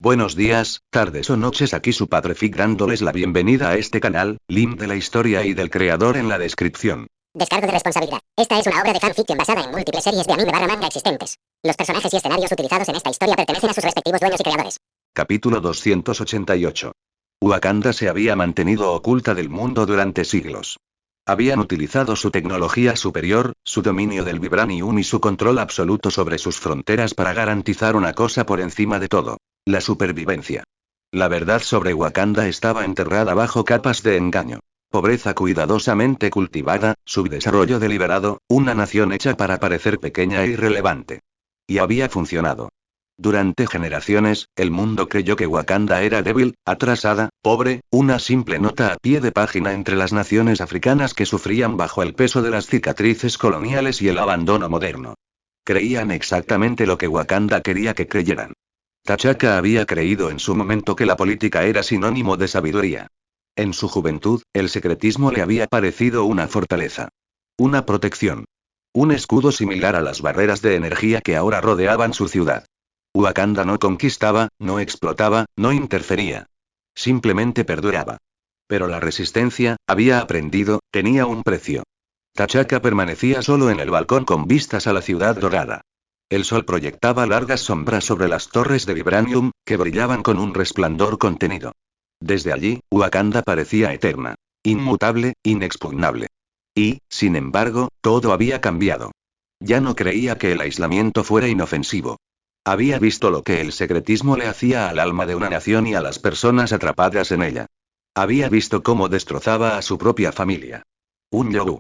Buenos días, tardes o noches, aquí su padre Fig dándoles la bienvenida a este canal, link de la historia y del creador en la descripción. Descargo de responsabilidad. Esta es una obra de fanfiction basada en múltiples series de anime barra manga existentes. Los personajes y escenarios utilizados en esta historia pertenecen a sus respectivos dueños y creadores. Capítulo 288. Wakanda se había mantenido oculta del mundo durante siglos. Habían utilizado su tecnología superior, su dominio del vibranium y su control absoluto sobre sus fronteras para garantizar una cosa por encima de todo: la supervivencia. La verdad sobre Wakanda estaba enterrada bajo capas de engaño. Pobreza cuidadosamente cultivada, subdesarrollo deliberado, una nación hecha para parecer pequeña e irrelevante. Y había funcionado. Durante generaciones, el mundo creyó que Wakanda era débil, atrasada, pobre, una simple nota a pie de página entre las naciones africanas que sufrían bajo el peso de las cicatrices coloniales y el abandono moderno. Creían exactamente lo que Wakanda quería que creyeran. T'Chaka había creído en su momento que la política era sinónimo de sabiduría. En su juventud, el secretismo le había parecido una fortaleza. Una protección. Un escudo similar a las barreras de energía que ahora rodeaban su ciudad. Wakanda no conquistaba, no explotaba, no interfería. Simplemente perduraba. Pero la resistencia, había aprendido, tenía un precio. T'Chaka permanecía solo en el balcón con vistas a la ciudad dorada. El sol proyectaba largas sombras sobre las torres de vibranium, que brillaban con un resplandor contenido. Desde allí, Wakanda parecía eterna. Inmutable, inexpugnable. Y, sin embargo, todo había cambiado. Ya no creía que el aislamiento fuera inofensivo. Había visto lo que el secretismo le hacía al alma de una nación y a las personas atrapadas en ella. Había visto cómo destrozaba a su propia familia. Un Yoru.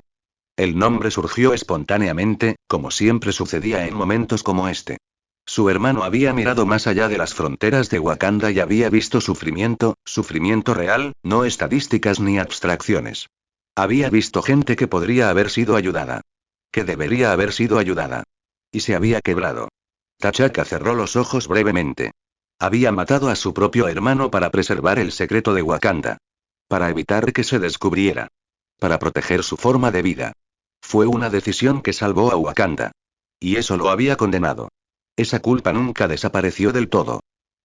El nombre surgió espontáneamente, como siempre sucedía en momentos como este. Su hermano había mirado más allá de las fronteras de Wakanda y había visto sufrimiento, sufrimiento real, no estadísticas ni abstracciones. Había visto gente que podría haber sido ayudada. Que debería haber sido ayudada. Y se había quebrado. T'Chaka cerró los ojos brevemente. Había matado a su propio hermano para preservar el secreto de Wakanda. Para evitar que se descubriera. Para proteger su forma de vida. Fue una decisión que salvó a Wakanda. Y eso lo había condenado. Esa culpa nunca desapareció del todo.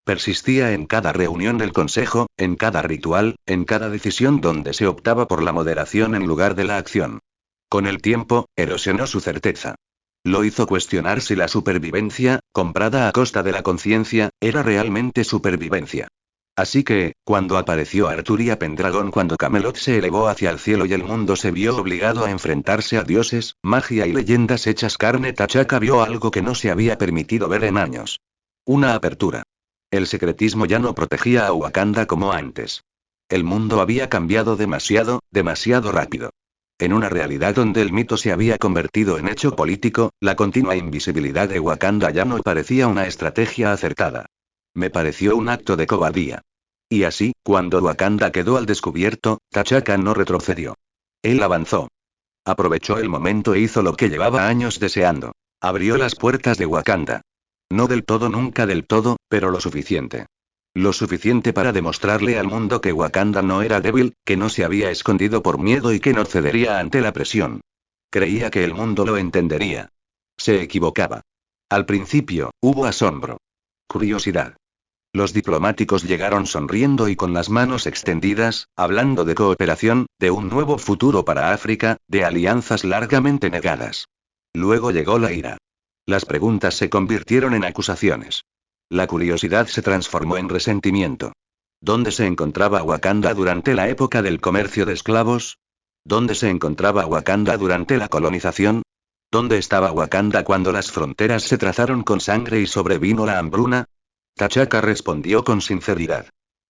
Persistía en cada reunión del consejo, en cada ritual, en cada decisión donde se optaba por la moderación en lugar de la acción. Con el tiempo, erosionó su certeza. Lo hizo cuestionar si la supervivencia, comprada a costa de la conciencia, era realmente supervivencia. Así que, cuando apareció Arturia Pendragon, cuando Camelot se elevó hacia el cielo y el mundo se vio obligado a enfrentarse a dioses, magia y leyendas hechas carne, T'Chaka vio algo que no se había permitido ver en años. Una apertura. El secretismo ya no protegía a Wakanda como antes. El mundo había cambiado demasiado, demasiado rápido. En una realidad donde el mito se había convertido en hecho político, la continua invisibilidad de Wakanda ya no parecía una estrategia acertada. Me pareció un acto de cobardía. Y así, cuando Wakanda quedó al descubierto, T'Chaka no retrocedió. Él avanzó. Aprovechó el momento e hizo lo que llevaba años deseando. Abrió las puertas de Wakanda. No del todo, nunca del todo, pero lo suficiente. Lo suficiente para demostrarle al mundo que Wakanda no era débil, que no se había escondido por miedo y que no cedería ante la presión. Creía que el mundo lo entendería. Se equivocaba. Al principio, hubo asombro. Curiosidad. Los diplomáticos llegaron sonriendo y con las manos extendidas, hablando de cooperación, de un nuevo futuro para África, de alianzas largamente negadas. Luego llegó la ira. Las preguntas se convirtieron en acusaciones. La curiosidad se transformó en resentimiento. ¿Dónde se encontraba Wakanda durante la época del comercio de esclavos? ¿Dónde se encontraba Wakanda durante la colonización? ¿Dónde estaba Wakanda cuando las fronteras se trazaron con sangre y sobrevino la hambruna? T'Chaka respondió con sinceridad.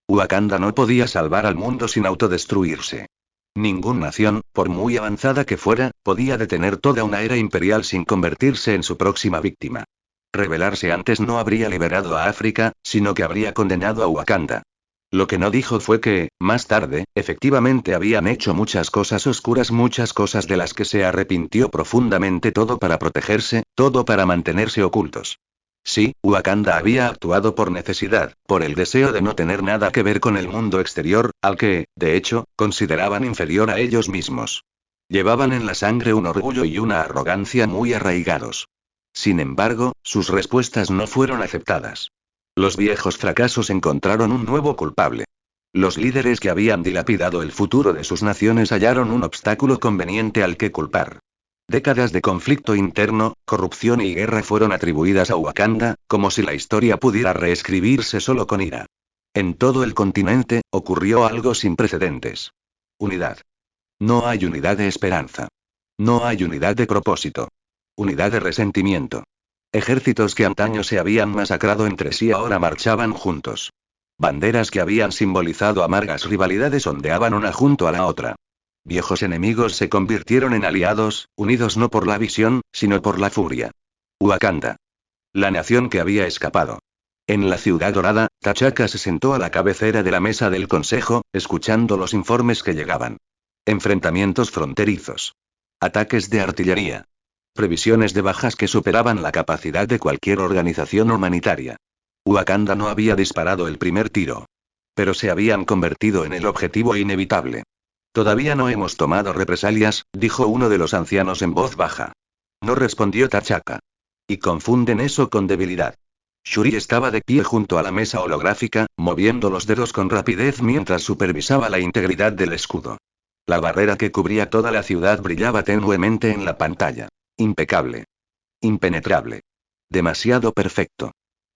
Wakanda no podía salvar al mundo sin autodestruirse. Ninguna nación, por muy avanzada que fuera, podía detener toda una era imperial sin convertirse en su próxima víctima. Rebelarse antes no habría liberado a África, sino que habría condenado a Wakanda. Lo que no dijo fue que, más tarde, efectivamente habían hecho muchas cosas oscuras, muchas cosas de las que se arrepintió profundamente, todo para protegerse, todo para mantenerse ocultos. Sí, Wakanda había actuado por necesidad, por el deseo de no tener nada que ver con el mundo exterior, al que, de hecho, consideraban inferior a ellos mismos. Llevaban en la sangre un orgullo y una arrogancia muy arraigados. Sin embargo, sus respuestas no fueron aceptadas. Los viejos fracasos encontraron un nuevo culpable. Los líderes que habían dilapidado el futuro de sus naciones hallaron un obstáculo conveniente al que culpar. Décadas de conflicto interno, corrupción y guerra fueron atribuidas a Wakanda, como si la historia pudiera reescribirse solo con ira. En todo el continente, ocurrió algo sin precedentes. Unidad. No hay unidad de esperanza. No hay unidad de propósito. Unidad de resentimiento. Ejércitos que antaño se habían masacrado entre sí ahora marchaban juntos. Banderas que habían simbolizado amargas rivalidades ondeaban una junto a la otra. Viejos enemigos se convirtieron en aliados, unidos no por la visión, sino por la furia. Wakanda. La nación que había escapado. En la Ciudad Dorada, T'Chaka se sentó a la cabecera de la mesa del consejo, escuchando los informes que llegaban. Enfrentamientos fronterizos. Ataques de artillería. Previsiones de bajas que superaban la capacidad de cualquier organización humanitaria. Wakanda no había disparado el primer tiro. Pero se habían convertido en el objetivo inevitable. Todavía no hemos tomado represalias, dijo uno de los ancianos en voz baja. No respondió T'Chaka. Y confunden eso con debilidad. Shuri estaba de pie junto a la mesa holográfica, moviendo los dedos con rapidez mientras supervisaba la integridad del escudo. La barrera que cubría toda la ciudad brillaba tenuemente en la pantalla. Impecable. Impenetrable. Demasiado perfecto.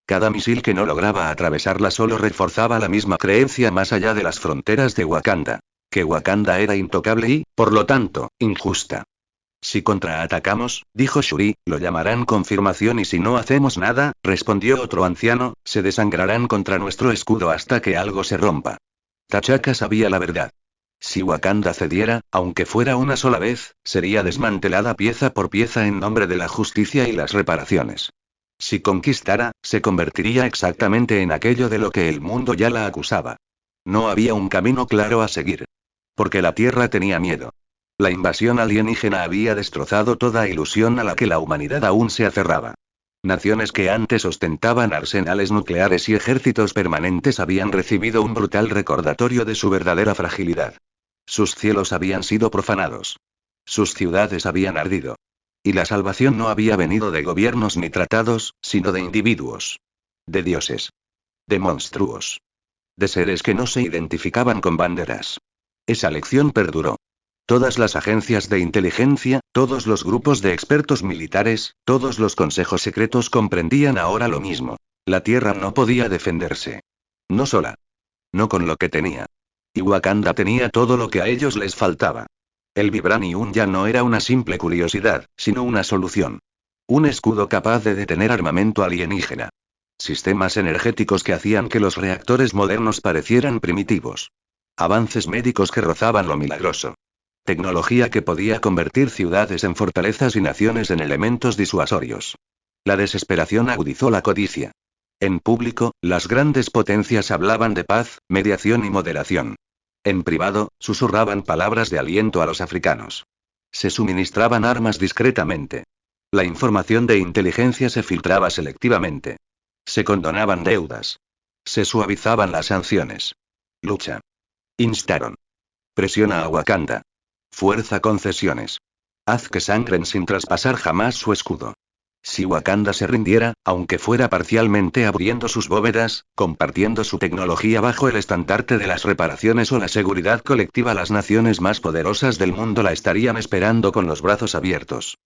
Cada misil que no lograba atravesarla solo reforzaba la misma creencia más allá de las fronteras de Wakanda. Que Wakanda era intocable y, por lo tanto, injusta. Si contraatacamos, dijo Shuri, lo llamarán confirmación y si no hacemos nada, respondió otro anciano, se desangrarán contra nuestro escudo hasta que algo se rompa. T'Chaka sabía la verdad. Si Wakanda cediera, aunque fuera una sola vez, sería desmantelada pieza por pieza en nombre de la justicia y las reparaciones. Si conquistara, se convertiría exactamente en aquello de lo que el mundo ya la acusaba. No había un camino claro a seguir. Porque la Tierra tenía miedo. La invasión alienígena había destrozado toda ilusión a la que la humanidad aún se aferraba. Naciones que antes ostentaban arsenales nucleares y ejércitos permanentes habían recibido un brutal recordatorio de su verdadera fragilidad. Sus cielos habían sido profanados. Sus ciudades habían ardido. Y la salvación no había venido de gobiernos ni tratados, sino de individuos. De dioses. De monstruos. De seres que no se identificaban con banderas. Esa lección perduró. Todas las agencias de inteligencia, todos los grupos de expertos militares, todos los consejos secretos comprendían ahora lo mismo. La Tierra no podía defenderse. No sola. No con lo que tenía. Y Wakanda tenía todo lo que a ellos les faltaba. El Vibranium ya no era una simple curiosidad, sino una solución. Un escudo capaz de detener armamento alienígena. Sistemas energéticos que hacían que los reactores modernos parecieran primitivos. Avances médicos que rozaban lo milagroso. Tecnología que podía convertir ciudades en fortalezas y naciones en elementos disuasorios. La desesperación agudizó la codicia. En público, las grandes potencias hablaban de paz, mediación y moderación. En privado, susurraban palabras de aliento a los africanos. Se suministraban armas discretamente. La información de inteligencia se filtraba selectivamente. Se condonaban deudas. Se suavizaban las sanciones. Lucha. Instaron. Presiona a Wakanda. Fuerza concesiones. Haz que sangren sin traspasar jamás su escudo. Si Wakanda se rindiera, aunque fuera parcialmente abriendo sus bóvedas, compartiendo su tecnología bajo el estandarte de las reparaciones o la seguridad colectiva, las naciones más poderosas del mundo la estarían esperando con los brazos abiertos.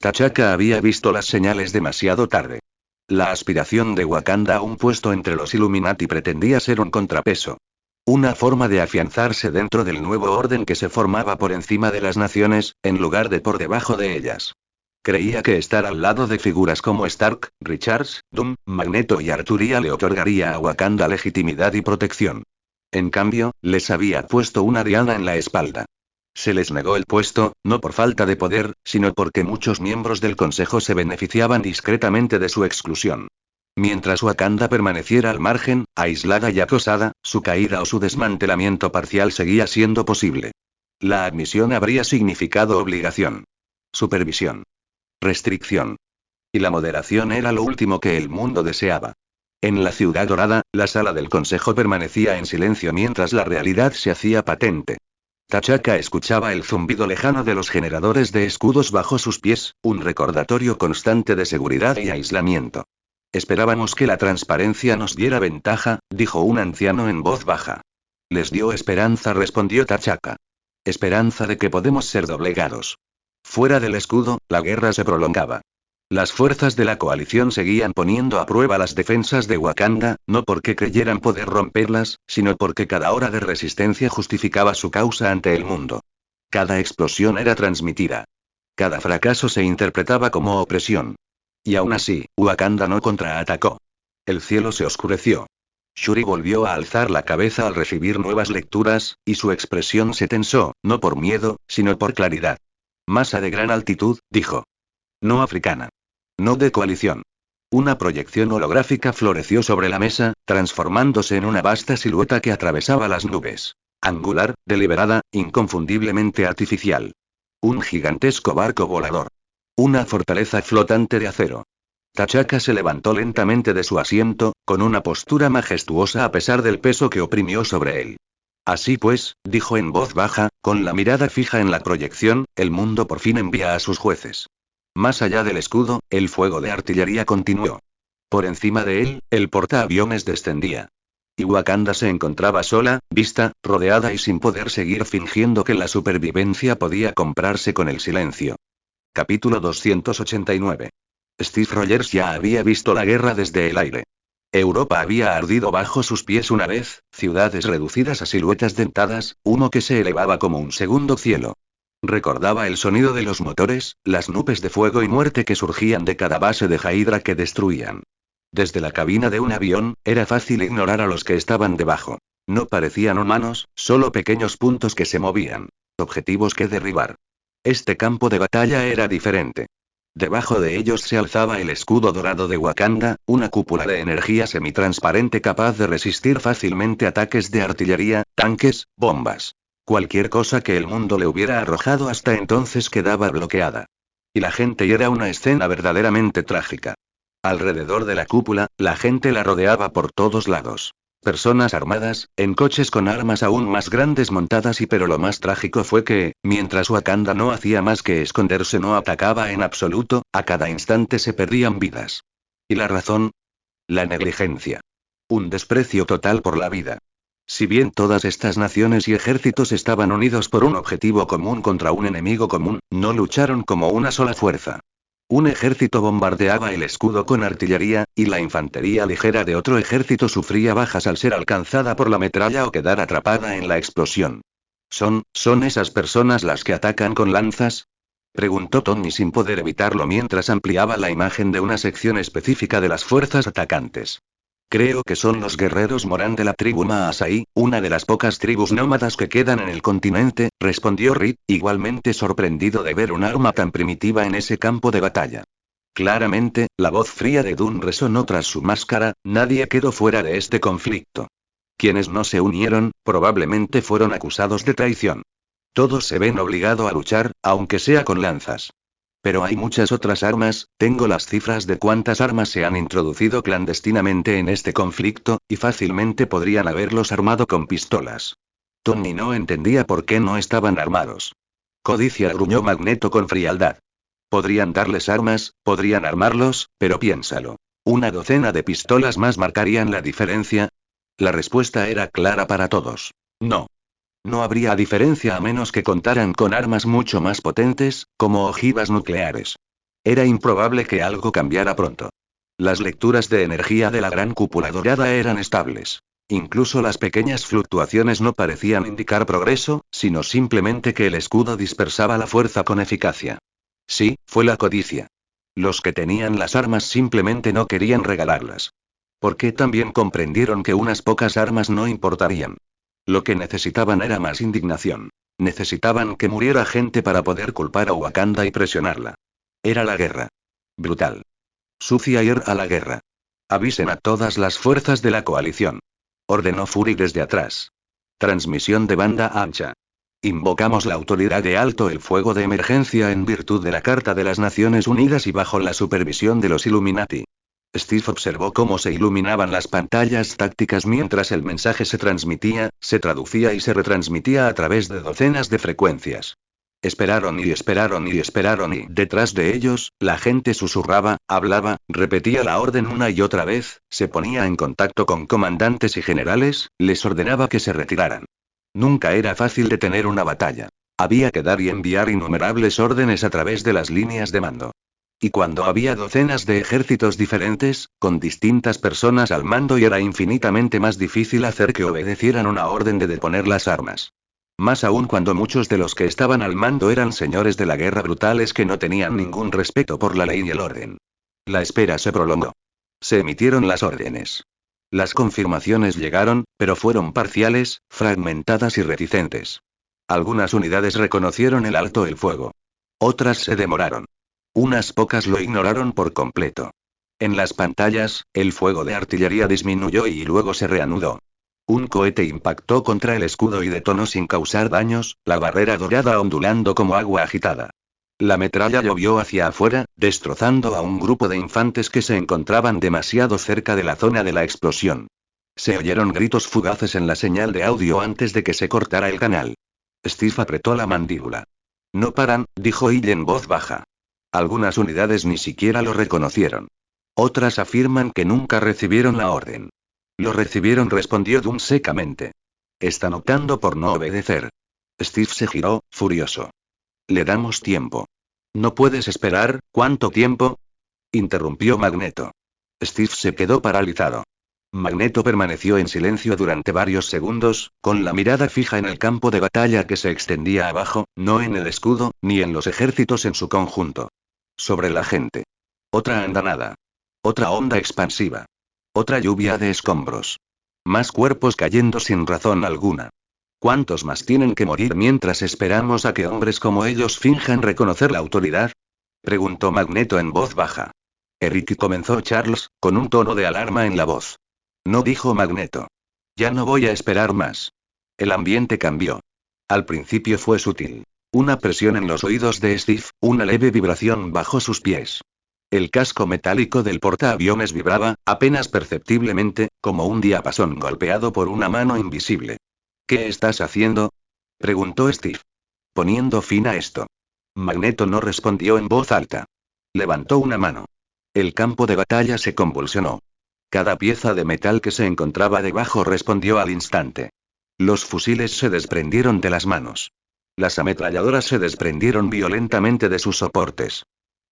T'Chaka había visto las señales demasiado tarde. La aspiración de Wakanda a un puesto entre los Illuminati pretendía ser un contrapeso. Una forma de afianzarse dentro del nuevo orden que se formaba por encima de las naciones, en lugar de por debajo de ellas. Creía que estar al lado de figuras como Stark, Richards, Doom, Magneto y Arturia le otorgaría a Wakanda legitimidad y protección. En cambio, les había puesto una diana en la espalda. Se les negó el puesto, no por falta de poder, sino porque muchos miembros del Consejo se beneficiaban discretamente de su exclusión. Mientras Wakanda permaneciera al margen, aislada y acosada, su caída o su desmantelamiento parcial seguía siendo posible. La admisión habría significado obligación. Supervisión. Restricción. Y la moderación era lo último que el mundo deseaba. En la Ciudad Dorada, la sala del Consejo permanecía en silencio mientras la realidad se hacía patente. T'Chaka escuchaba el zumbido lejano de los generadores de escudos bajo sus pies, un recordatorio constante de seguridad y aislamiento. Esperábamos que la transparencia nos diera ventaja, dijo un anciano en voz baja. Les dio esperanza, respondió T'Chaka. Esperanza de que podemos ser doblegados. Fuera del escudo, la guerra se prolongaba. Las fuerzas de la coalición seguían poniendo a prueba las defensas de Wakanda, no porque creyeran poder romperlas, sino porque cada hora de resistencia justificaba su causa ante el mundo. Cada explosión era transmitida. Cada fracaso se interpretaba como opresión. Y aún así, Wakanda no contraatacó. El cielo se oscureció. Shuri volvió a alzar la cabeza al recibir nuevas lecturas, y su expresión se tensó, no por miedo, sino por claridad. Masa de gran altitud, dijo. No africana. No de coalición. Una proyección holográfica floreció sobre la mesa, transformándose en una vasta silueta que atravesaba las nubes. Angular, deliberada, inconfundiblemente artificial. Un gigantesco barco volador. Una fortaleza flotante de acero. T'Chaka se levantó lentamente de su asiento, con una postura majestuosa a pesar del peso que oprimió sobre él. Así pues, dijo en voz baja, con la mirada fija en la proyección, el mundo por fin envía a sus jueces. Más allá del escudo, el fuego de artillería continuó. Por encima de él, el portaaviones descendía. Y Wakanda se encontraba sola, vista, rodeada y sin poder seguir fingiendo que la supervivencia podía comprarse con el silencio. Capítulo 289. Steve Rogers ya había visto la guerra desde el aire. Europa había ardido bajo sus pies una vez, ciudades reducidas a siluetas dentadas, humo que se elevaba como un segundo cielo. Recordaba el sonido de los motores, las nubes de fuego y muerte que surgían de cada base de Hydra que destruían. Desde la cabina de un avión, era fácil ignorar a los que estaban debajo. No parecían humanos, solo pequeños puntos que se movían. Objetivos que derribar. Este campo de batalla era diferente. Debajo de ellos se alzaba el escudo dorado de Wakanda, una cúpula de energía semitransparente capaz de resistir fácilmente ataques de artillería, tanques, bombas. Cualquier cosa que el mundo le hubiera arrojado hasta entonces quedaba bloqueada. Y la gente era una escena verdaderamente trágica. Alrededor de la cúpula, la gente la rodeaba por todos lados. Personas armadas, en coches con armas aún más grandes montadas pero lo más trágico fue que, mientras Wakanda no hacía más que esconderse, no atacaba en absoluto, a cada instante se perdían vidas. ¿Y la razón? La negligencia. Un desprecio total por la vida. Si bien todas estas naciones y ejércitos estaban unidos por un objetivo común contra un enemigo común, no lucharon como una sola fuerza. Un ejército bombardeaba el escudo con artillería, y la infantería ligera de otro ejército sufría bajas al ser alcanzada por la metralla o quedar atrapada en la explosión. ¿Son esas personas las que atacan con lanzas? Preguntó Tony sin poder evitarlo mientras ampliaba la imagen de una sección específica de las fuerzas atacantes. Creo que son los guerreros Moran de la tribu Maasai, una de las pocas tribus nómadas que quedan en el continente, respondió Reed, igualmente sorprendido de ver un arma tan primitiva en ese campo de batalla. Claramente, la voz fría de Dunn resonó tras su máscara, nadie quedó fuera de este conflicto. Quienes no se unieron, probablemente fueron acusados de traición. Todos se ven obligados a luchar, aunque sea con lanzas. Pero hay muchas otras armas, tengo las cifras de cuántas armas se han introducido clandestinamente en este conflicto, y fácilmente podrían haberlos armado con pistolas. Tony no entendía por qué no estaban armados. Codicia, gruñó Magneto con frialdad. Podrían darles armas, podrían armarlos, pero piénsalo. ¿Una docena de pistolas más marcarían la diferencia? La respuesta era clara para todos. No. No habría diferencia a menos que contaran con armas mucho más potentes, como ojivas nucleares. Era improbable que algo cambiara pronto. Las lecturas de energía de la gran cúpula dorada eran estables. Incluso las pequeñas fluctuaciones no parecían indicar progreso, sino simplemente que el escudo dispersaba la fuerza con eficacia. Sí, fue la codicia. Los que tenían las armas simplemente no querían regalarlas. Porque también comprendieron que unas pocas armas no importarían. Lo que necesitaban era más indignación. Necesitaban que muriera gente para poder culpar a Wakanda y presionarla. Era la guerra. Brutal. Sucia, ir a la guerra. Avisen a todas las fuerzas de la coalición. Ordenó Fury desde atrás. Transmisión de banda ancha. Invocamos la autoridad de alto el fuego de emergencia en virtud de la Carta de las Naciones Unidas y bajo la supervisión de los Illuminati. Steve observó cómo se iluminaban las pantallas tácticas mientras el mensaje se transmitía, se traducía y se retransmitía a través de docenas de frecuencias. Esperaron y esperaron y esperaron y detrás de ellos, la gente susurraba, hablaba, repetía la orden una y otra vez, se ponía en contacto con comandantes y generales, les ordenaba que se retiraran. Nunca era fácil detener una batalla. Había que dar y enviar innumerables órdenes a través de las líneas de mando. Y cuando había docenas de ejércitos diferentes, con distintas personas al mando y era infinitamente más difícil hacer que obedecieran una orden de deponer las armas. Más aún cuando muchos de los que estaban al mando eran señores de la guerra brutales que no tenían ningún respeto por la ley y el orden. La espera se prolongó. Se emitieron las órdenes. Las confirmaciones llegaron, pero fueron parciales, fragmentadas y reticentes. Algunas unidades reconocieron el alto el fuego. Otras se demoraron. Unas pocas lo ignoraron por completo. En las pantallas, el fuego de artillería disminuyó y luego se reanudó. Un cohete impactó contra el escudo y detonó sin causar daños, la barrera dorada ondulando como agua agitada. La metralla llovió hacia afuera, destrozando a un grupo de infantes que se encontraban demasiado cerca de la zona de la explosión. Se oyeron gritos fugaces en la señal de audio antes de que se cortara el canal. Steve apretó la mandíbula. No paran, dijo Hill en voz baja. Algunas unidades ni siquiera lo reconocieron. Otras afirman que nunca recibieron la orden. Lo recibieron, respondió Dunn secamente. Están optando por no obedecer. Steve se giró, furioso. Le damos tiempo. ¿No puedes esperar? ¿Cuánto tiempo? Interrumpió Magneto. Steve se quedó paralizado. Magneto permaneció en silencio durante varios segundos, con la mirada fija en el campo de batalla que se extendía abajo, no en el escudo, ni en los ejércitos en su conjunto. Sobre la gente. Otra andanada. Otra onda expansiva. Otra lluvia de escombros. Más cuerpos cayendo sin razón alguna. ¿Cuántos más tienen que morir mientras esperamos a que hombres como ellos finjan reconocer la autoridad? Preguntó Magneto en voz baja. Eric, comenzó Charles, con un tono de alarma en la voz. No, dijo Magneto. Ya no voy a esperar más. El ambiente cambió. Al principio fue sutil. Una presión en los oídos de Steve, una leve vibración bajo sus pies. El casco metálico del portaaviones vibraba, apenas perceptiblemente, como un diapasón golpeado por una mano invisible. ¿Qué estás haciendo? Preguntó Steve. Poniendo fin a esto. Magneto no respondió en voz alta. Levantó una mano. El campo de batalla se convulsionó. Cada pieza de metal que se encontraba debajo respondió al instante. Los fusiles se desprendieron de las manos. Las ametralladoras se desprendieron violentamente de sus soportes.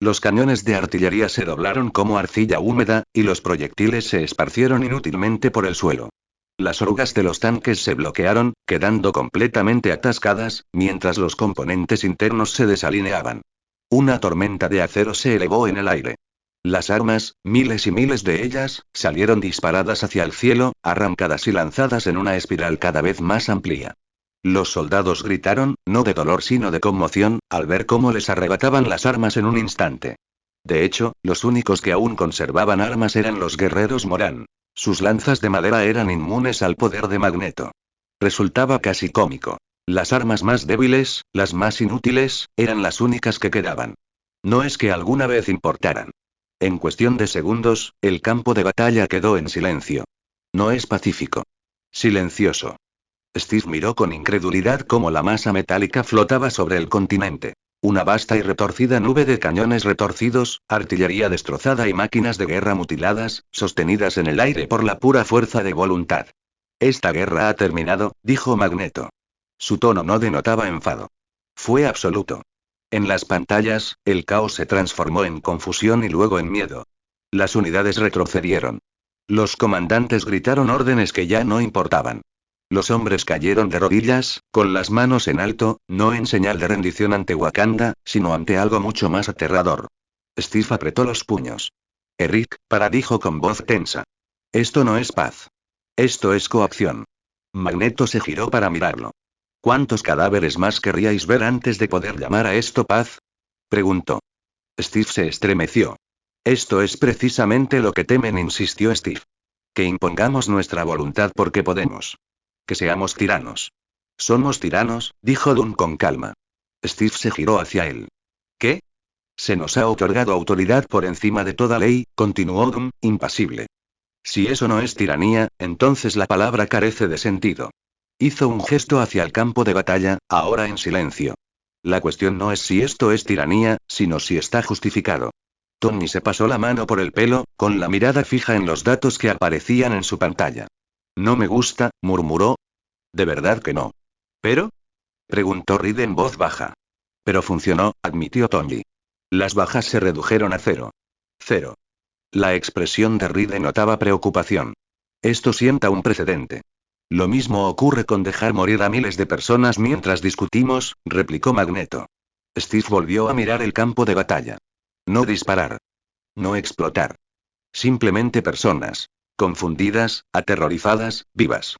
Los cañones de artillería se doblaron como arcilla húmeda, y los proyectiles se esparcieron inútilmente por el suelo. Las orugas de los tanques se bloquearon, quedando completamente atascadas, mientras los componentes internos se desalineaban. Una tormenta de acero se elevó en el aire. Las armas, miles y miles de ellas, salieron disparadas hacia el cielo, arrancadas y lanzadas en una espiral cada vez más amplia. Los soldados gritaron, no de dolor sino de conmoción, al ver cómo les arrebataban las armas en un instante. De hecho, los únicos que aún conservaban armas eran los guerreros Morán. Sus lanzas de madera eran inmunes al poder de Magneto. Resultaba casi cómico. Las armas más débiles, las más inútiles, eran las únicas que quedaban. No es que alguna vez importaran. En cuestión de segundos, el campo de batalla quedó en silencio. No es pacífico. Silencioso. Steve miró con incredulidad cómo la masa metálica flotaba sobre el continente. Una vasta y retorcida nube de cañones retorcidos, artillería destrozada y máquinas de guerra mutiladas, sostenidas en el aire por la pura fuerza de voluntad. Esta guerra ha terminado, dijo Magneto. Su tono no denotaba enfado. Fue absoluto. En las pantallas, el caos se transformó en confusión y luego en miedo. Las unidades retrocedieron. Los comandantes gritaron órdenes que ya no importaban. Los hombres cayeron de rodillas, con las manos en alto, no en señal de rendición ante Wakanda, sino ante algo mucho más aterrador. Steve apretó los puños. Eric, dijo con voz tensa. Esto no es paz. Esto es coacción. Magneto se giró para mirarlo. ¿Cuántos cadáveres más querríais ver antes de poder llamar a esto paz? Preguntó. Steve se estremeció. Esto es precisamente lo que temen, insistió Steve. Que impongamos nuestra voluntad porque podemos. Que seamos tiranos. Somos tiranos, dijo Dunn con calma. Steve se giró hacia él. ¿Qué? Se nos ha otorgado autoridad por encima de toda ley, continuó Dunn, impasible. Si eso no es tiranía, entonces la palabra carece de sentido. Hizo un gesto hacia el campo de batalla, ahora en silencio. La cuestión no es si esto es tiranía, sino si está justificado. Tony se pasó la mano por el pelo, con la mirada fija en los datos que aparecían en su pantalla. No me gusta, murmuró. ¿De verdad que no? ¿Pero? Preguntó Reed en voz baja. Pero funcionó, admitió Tony. Las bajas se redujeron a 0. 0. La expresión de Reed denotaba preocupación. Esto sienta un precedente. Lo mismo ocurre con dejar morir a miles de personas mientras discutimos, replicó Magneto. Steve volvió a mirar el campo de batalla. No disparar. No explotar. Simplemente personas. Confundidas, aterrorizadas, vivas.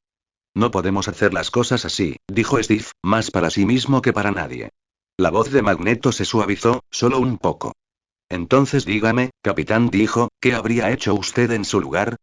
No podemos hacer las cosas así, dijo Steve, más para sí mismo que para nadie. La voz de Magneto se suavizó, solo un poco. Entonces dígame, capitán, dijo, ¿qué habría hecho usted en su lugar?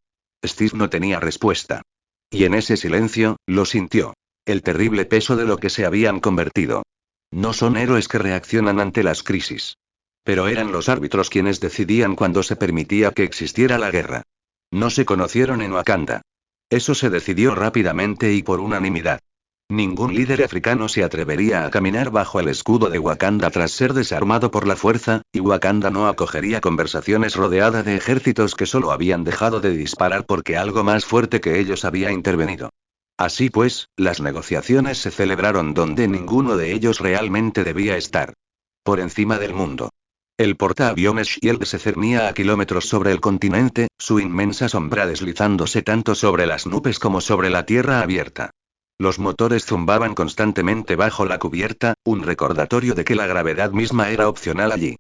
Steve no tenía respuesta. Y en ese silencio, lo sintió. El terrible peso de lo que se habían convertido. No son héroes que reaccionan ante las crisis. Pero eran los árbitros quienes decidían cuando se permitía que existiera la guerra. No se conocieron en Wakanda. Eso se decidió rápidamente y por unanimidad. Ningún líder africano se atrevería a caminar bajo el escudo de Wakanda tras ser desarmado por la fuerza, y Wakanda no acogería conversaciones rodeada de ejércitos que solo habían dejado de disparar porque algo más fuerte que ellos había intervenido. Así pues, las negociaciones se celebraron donde ninguno de ellos realmente debía estar. Por encima del mundo. El portaaviones Shield se cernía a kilómetros sobre el continente, su inmensa sombra deslizándose tanto sobre las nubes como sobre la tierra abierta. Los motores zumbaban constantemente bajo la cubierta, un recordatorio de que la gravedad misma era opcional allí.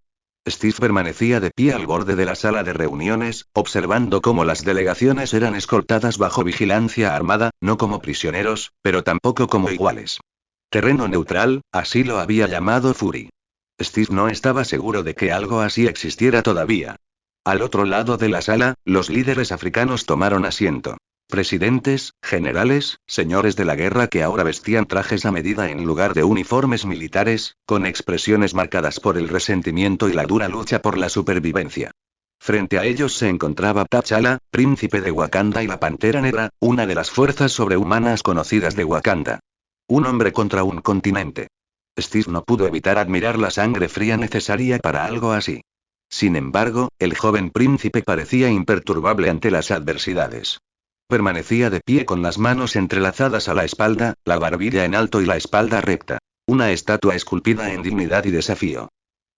Steve permanecía de pie al borde de la sala de reuniones, observando cómo las delegaciones eran escoltadas bajo vigilancia armada, no como prisioneros, pero tampoco como iguales. Terreno neutral, así lo había llamado Fury. Steve no estaba seguro de que algo así existiera todavía. Al otro lado de la sala, los líderes africanos tomaron asiento. Presidentes, generales, señores de la guerra que ahora vestían trajes a medida en lugar de uniformes militares, con expresiones marcadas por el resentimiento y la dura lucha por la supervivencia. Frente a ellos se encontraba T'Challa, príncipe de Wakanda, y la Pantera Negra, una de las fuerzas sobrehumanas conocidas de Wakanda. Un hombre contra un continente. Steve no pudo evitar admirar la sangre fría necesaria para algo así. Sin embargo, el joven príncipe parecía imperturbable ante las adversidades. Permanecía de pie con las manos entrelazadas a la espalda, la barbilla en alto y la espalda recta. Una estatua esculpida en dignidad y desafío.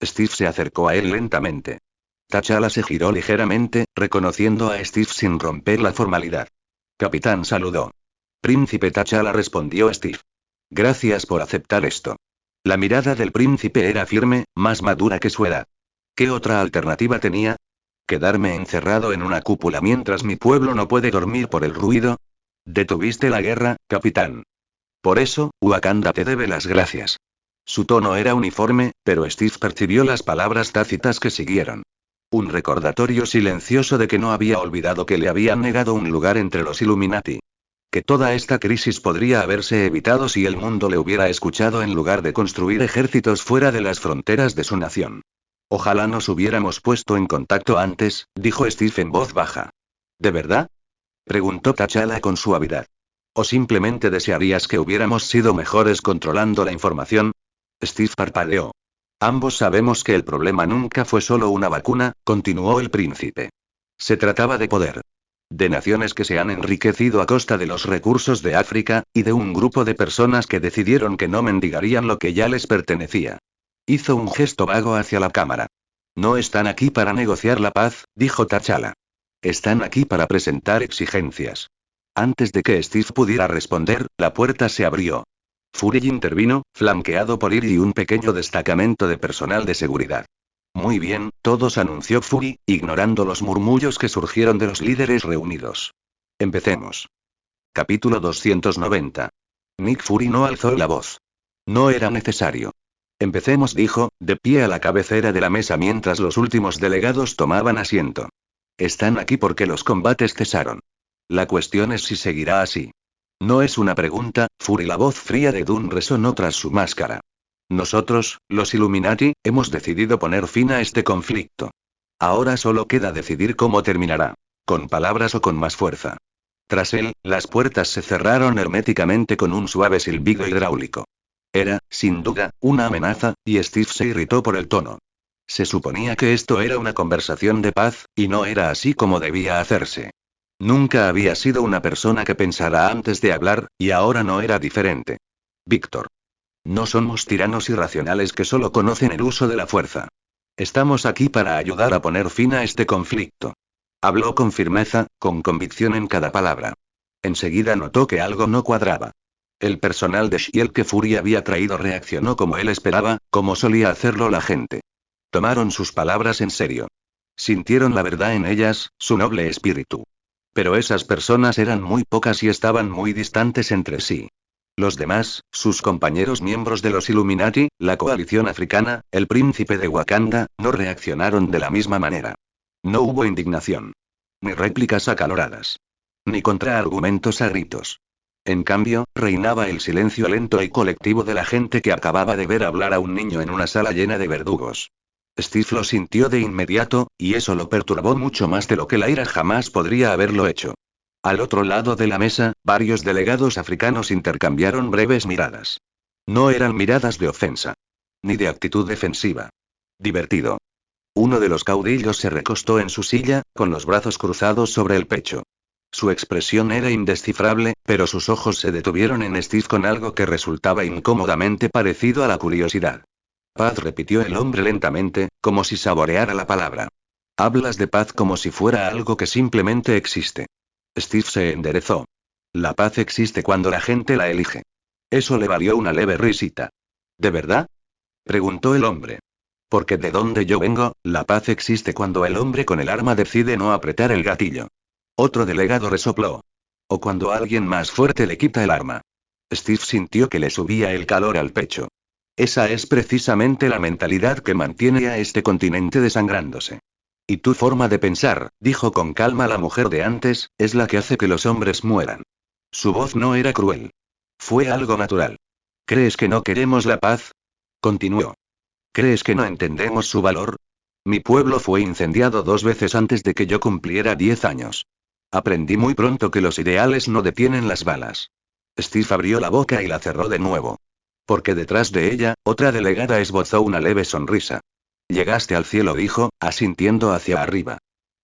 Steve se acercó a él lentamente. T'Challa se giró ligeramente, reconociendo a Steve sin romper la formalidad. Capitán saludó. Príncipe T'Challa, respondió Steve. Gracias por aceptar esto. La mirada del príncipe era firme, más madura que su edad. ¿Qué otra alternativa tenía? ¿Quedarme encerrado en una cúpula mientras mi pueblo no puede dormir por el ruido? Detuviste la guerra, capitán. Por eso, Wakanda te debe las gracias. Su tono era uniforme, pero Steve percibió las palabras tácitas que siguieron. Un recordatorio silencioso de que no había olvidado que le habían negado un lugar entre los Illuminati. Que toda esta crisis podría haberse evitado si el mundo le hubiera escuchado en lugar de construir ejércitos fuera de las fronteras de su nación. Ojalá nos hubiéramos puesto en contacto antes, dijo Steve en voz baja. ¿De verdad? Preguntó T'Challa con suavidad. ¿O simplemente desearías que hubiéramos sido mejores controlando la información? Steve parpadeó. Ambos sabemos que el problema nunca fue solo una vacuna, continuó el príncipe. Se trataba de poder. De naciones que se han enriquecido a costa de los recursos de África, y de un grupo de personas que decidieron que no mendigarían lo que ya les pertenecía. Hizo un gesto vago hacia la cámara. No están aquí para negociar la paz, dijo T'Challa. Están aquí para presentar exigencias. Antes de que Steve pudiera responder, la puerta se abrió. Fury intervino, flanqueado por Iri y un pequeño destacamento de personal de seguridad. Muy bien, todos, anunció Fury, ignorando los murmullos que surgieron de los líderes reunidos. Empecemos. Capítulo 290. Nick Fury no alzó la voz. No era necesario. Empecemos, dijo, de pie a la cabecera de la mesa mientras los últimos delegados tomaban asiento. Están aquí porque los combates cesaron. La cuestión es si seguirá así. No es una pregunta, Fury. La voz fría de Dunn resonó tras su máscara. Nosotros, los Illuminati, hemos decidido poner fin a este conflicto. Ahora solo queda decidir cómo terminará. Con palabras o con más fuerza. Tras él, las puertas se cerraron herméticamente con un suave silbido hidráulico. Era, sin duda, una amenaza, y Steve se irritó por el tono. Se suponía que esto era una conversación de paz, y no era así como debía hacerse. Nunca había sido una persona que pensara antes de hablar, y ahora no era diferente. Víctor. No somos tiranos irracionales que solo conocen el uso de la fuerza. Estamos aquí para ayudar a poner fin a este conflicto. Habló con firmeza, con convicción en cada palabra. Enseguida notó que algo no cuadraba. El personal de Shield que Fury había traído reaccionó como él esperaba, como solía hacerlo la gente. Tomaron sus palabras en serio. Sintieron la verdad en ellas, su noble espíritu. Pero esas personas eran muy pocas y estaban muy distantes entre sí. Los demás, sus compañeros miembros de los Illuminati, la coalición africana, el príncipe de Wakanda, no reaccionaron de la misma manera. No hubo indignación. Ni réplicas acaloradas. Ni contraargumentos a gritos. En cambio, reinaba el silencio lento y colectivo de la gente que acababa de ver hablar a un niño en una sala llena de verdugos. Steve lo sintió de inmediato, y eso lo perturbó mucho más de lo que la ira jamás podría haberlo hecho. Al otro lado de la mesa, varios delegados africanos intercambiaron breves miradas. No eran miradas de ofensa. Ni de actitud defensiva. Divertido. Uno de los caudillos se recostó en su silla, con los brazos cruzados sobre el pecho. Su expresión era indescifrable, pero sus ojos se detuvieron en Steve con algo que resultaba incómodamente parecido a la curiosidad. Paz, repitió el hombre lentamente, como si saboreara la palabra. Hablas de paz como si fuera algo que simplemente existe. Steve se enderezó. La paz existe cuando la gente la elige. Eso le valió una leve risita. ¿De verdad? Preguntó el hombre. Porque de donde yo vengo, la paz existe cuando el hombre con el arma decide no apretar el gatillo. Otro delegado resopló. O cuando alguien más fuerte le quita el arma. Steve sintió que le subía el calor al pecho. Esa es precisamente la mentalidad que mantiene a este continente desangrándose. Y tu forma de pensar, dijo con calma la mujer de antes, es la que hace que los hombres mueran. Su voz no era cruel. Fue algo natural. ¿Crees que no queremos la paz? Continuó. ¿Crees que no entendemos su valor? Mi pueblo fue incendiado 2 veces antes de que yo cumpliera 10 años. Aprendí muy pronto que los ideales no detienen las balas. Steve abrió la boca y la cerró de nuevo. Porque detrás de ella, otra delegada esbozó una leve sonrisa. Llegaste al cielo, dijo, asintiendo hacia arriba.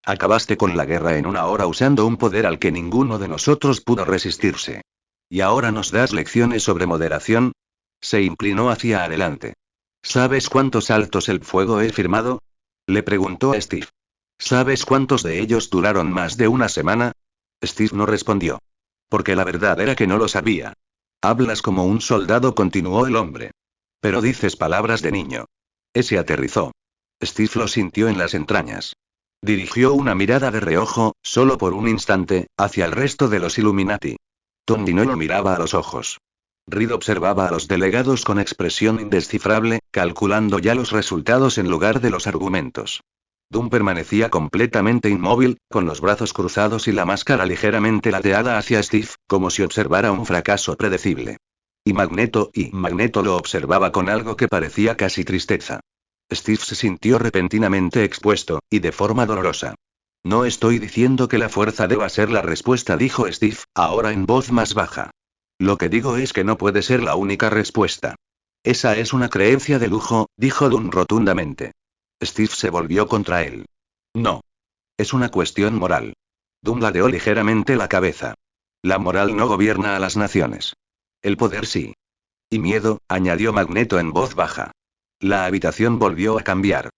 Acabaste con la guerra en 1 hora usando un poder al que ninguno de nosotros pudo resistirse. ¿Y ahora nos das lecciones sobre moderación? Se inclinó hacia adelante. ¿Sabes cuántos altos el fuego he firmado? Le preguntó a Steve. ¿Sabes cuántos de ellos duraron más de 1 semana? Steve no respondió. Porque la verdad era que no lo sabía. Hablas como un soldado, continuó el hombre. Pero dices palabras de niño. Ese aterrizó. Steve lo sintió en las entrañas. Dirigió una mirada de reojo, solo por un instante, hacia el resto de los Illuminati. Tony no lo miraba a los ojos. Reed observaba a los delegados con expresión indescifrable, calculando ya los resultados en lugar de los argumentos. Dunn permanecía completamente inmóvil, con los brazos cruzados y la máscara ligeramente ladeada hacia Steve, como si observara un fracaso predecible. Y Magneto lo observaba con algo que parecía casi tristeza. Steve se sintió repentinamente expuesto, y de forma dolorosa. No estoy diciendo que la fuerza deba ser la respuesta, dijo Steve, ahora en voz más baja. Lo que digo es que no puede ser la única respuesta. Esa es una creencia de lujo, dijo Dunn rotundamente. Steve se volvió contra él. No. Es una cuestión moral. Dunn ladeó ligeramente la cabeza. La moral no gobierna a las naciones. El poder sí. Y miedo, añadió Magneto en voz baja. La habitación volvió a cambiar.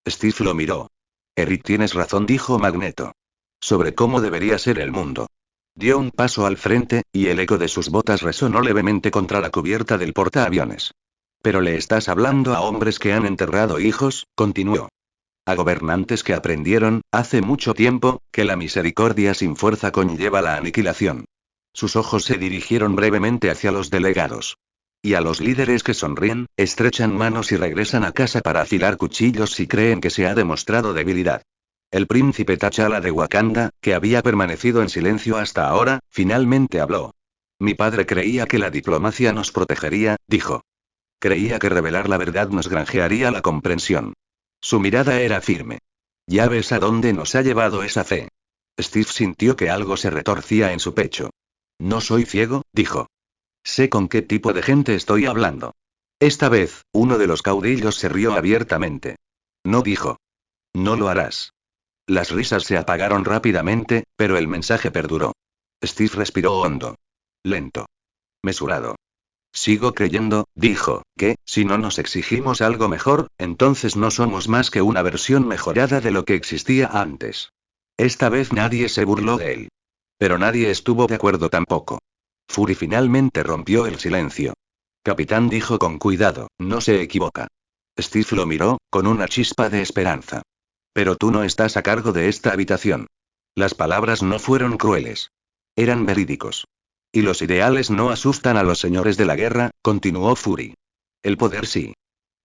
Steve lo miró. Eric, tienes razón, dijo Magneto. Sobre cómo debería ser el mundo. Dio un paso al frente, y el eco de sus botas resonó levemente contra la cubierta del portaaviones. Pero le estás hablando a hombres que han enterrado hijos, continuó. A gobernantes que aprendieron, hace mucho tiempo, que la misericordia sin fuerza conlleva la aniquilación. Sus ojos se dirigieron brevemente hacia los delegados. Y a los líderes que sonríen, estrechan manos y regresan a casa para afilar cuchillos si creen que se ha demostrado debilidad. El príncipe T'Challa de Wakanda, que había permanecido en silencio hasta ahora, finalmente habló. Mi padre creía que la diplomacia nos protegería, dijo. Creía que revelar la verdad nos granjearía la comprensión. Su mirada era firme. Ya ves a dónde nos ha llevado esa fe. Steve sintió que algo se retorcía en su pecho. No soy ciego, dijo. Sé con qué tipo de gente estoy hablando. Esta vez, uno de los caudillos se rió abiertamente. No dijo. No lo harás. Las risas se apagaron rápidamente, pero el mensaje perduró. Steve respiró hondo. Lento. Mesurado. Sigo creyendo, dijo, que, si no nos exigimos algo mejor, entonces no somos más que una versión mejorada de lo que existía antes. Esta vez nadie se burló de él. Pero nadie estuvo de acuerdo tampoco. Fury finalmente rompió el silencio. Capitán dijo con cuidado, no se equivoca. Steve lo miró, con una chispa de esperanza. Pero tú no estás a cargo de esta habitación. Las palabras no fueron crueles. Eran verídicos. Y los ideales no asustan a los señores de la guerra, continuó Fury. El poder sí.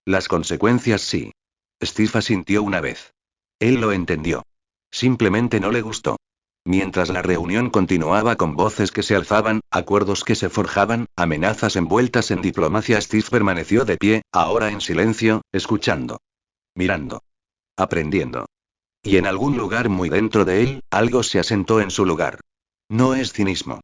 Las consecuencias sí. Steve asintió una vez. Él lo entendió. Simplemente no le gustó. Mientras la reunión continuaba con voces que se alzaban, acuerdos que se forjaban, amenazas envueltas en diplomacia, Steve permaneció de pie, ahora en silencio, escuchando. Mirando. Aprendiendo. Y en algún lugar muy dentro de él, algo se asentó en su lugar. No es cinismo.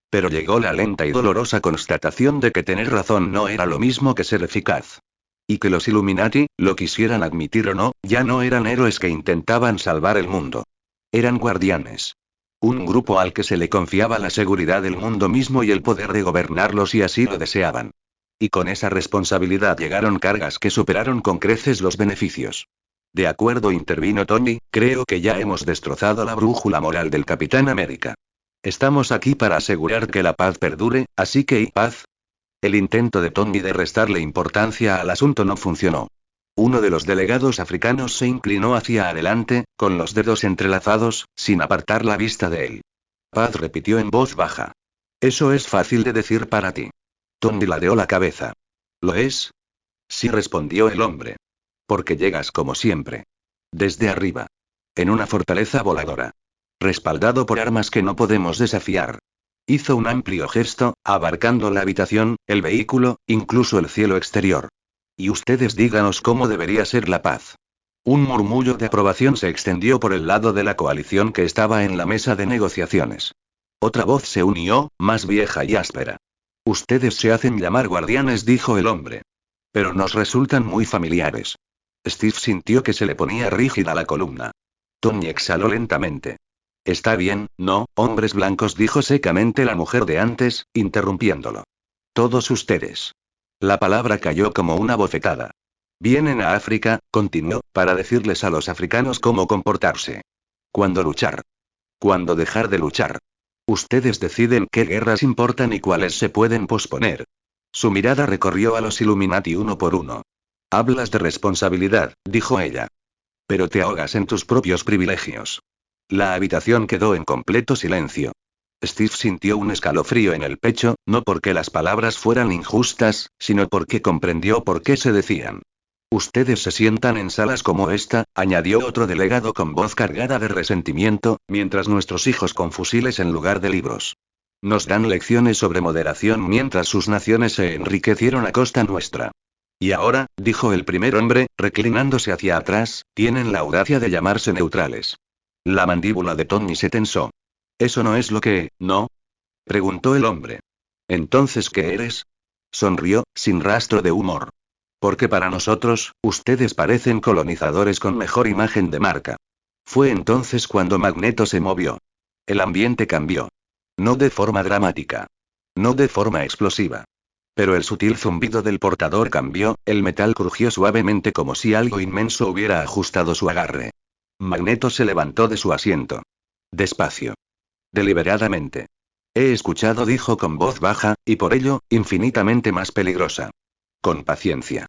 Pero llegó la lenta y dolorosa constatación de que tener razón no era lo mismo que ser eficaz. Y que los Illuminati, lo quisieran admitir o no, ya no eran héroes que intentaban salvar el mundo. Eran guardianes. Un grupo al que se le confiaba la seguridad del mundo mismo y el poder de gobernarlo si así lo deseaban. Y con esa responsabilidad llegaron cargas que superaron con creces los beneficios. De acuerdo, intervino Tony, creo que ya hemos destrozado la brújula moral del Capitán América. Estamos aquí para asegurar que la paz perdure, así que ¿y paz? El intento de Tony de restarle importancia al asunto no funcionó. Uno de los delegados africanos se inclinó hacia adelante, con los dedos entrelazados, sin apartar la vista de él. Paz repitió en voz baja. Eso es fácil de decir para ti. Tony ladeó la cabeza. ¿Lo es? Sí, respondió el hombre. Porque llegas como siempre. Desde arriba. En una fortaleza voladora. Respaldado por armas que no podemos desafiar. Hizo un amplio gesto, abarcando la habitación, el vehículo, incluso el cielo exterior. Y ustedes díganos cómo debería ser la paz. Un murmullo de aprobación se extendió por el lado de la coalición que estaba en la mesa de negociaciones. Otra voz se unió, más vieja y áspera. Ustedes se hacen llamar guardianes, dijo el hombre. Pero nos resultan muy familiares. Steve sintió que se le ponía rígida la columna. Tony exhaló lentamente. Está bien, no, hombres blancos, dijo secamente la mujer de antes, interrumpiéndolo. Todos ustedes. La palabra cayó como una bofetada. Vienen a África, continuó, para decirles a los africanos cómo comportarse. Cuándo luchar. Cuándo dejar de luchar. Ustedes deciden qué guerras importan y cuáles se pueden posponer. Su mirada recorrió a los Illuminati uno por uno. Hablas de responsabilidad, dijo ella. Pero te ahogas en tus propios privilegios. La habitación quedó en completo silencio. Steve sintió un escalofrío en el pecho, no porque las palabras fueran injustas, sino porque comprendió por qué se decían. Ustedes se sientan en salas como esta, añadió otro delegado con voz cargada de resentimiento, mientras nuestros hijos con fusiles en lugar de libros. Nos dan lecciones sobre moderación mientras sus naciones se enriquecieron a costa nuestra. Y ahora, dijo el primer hombre, reclinándose hacia atrás, tienen la audacia de llamarse neutrales. La mandíbula de Tony se tensó. ¿Eso no es lo que, no? Preguntó el hombre. ¿Entonces qué eres? Sonrió, sin rastro de humor. Porque para nosotros, ustedes parecen colonizadores con mejor imagen de marca. Fue entonces cuando Magneto se movió. El ambiente cambió. No de forma dramática. No de forma explosiva. Pero el sutil zumbido del portador cambió, el metal crujió suavemente como si algo inmenso hubiera ajustado su agarre. Magneto se levantó de su asiento. Despacio. Deliberadamente. He escuchado, dijo con voz baja, y por ello, infinitamente más peligrosa. Con paciencia.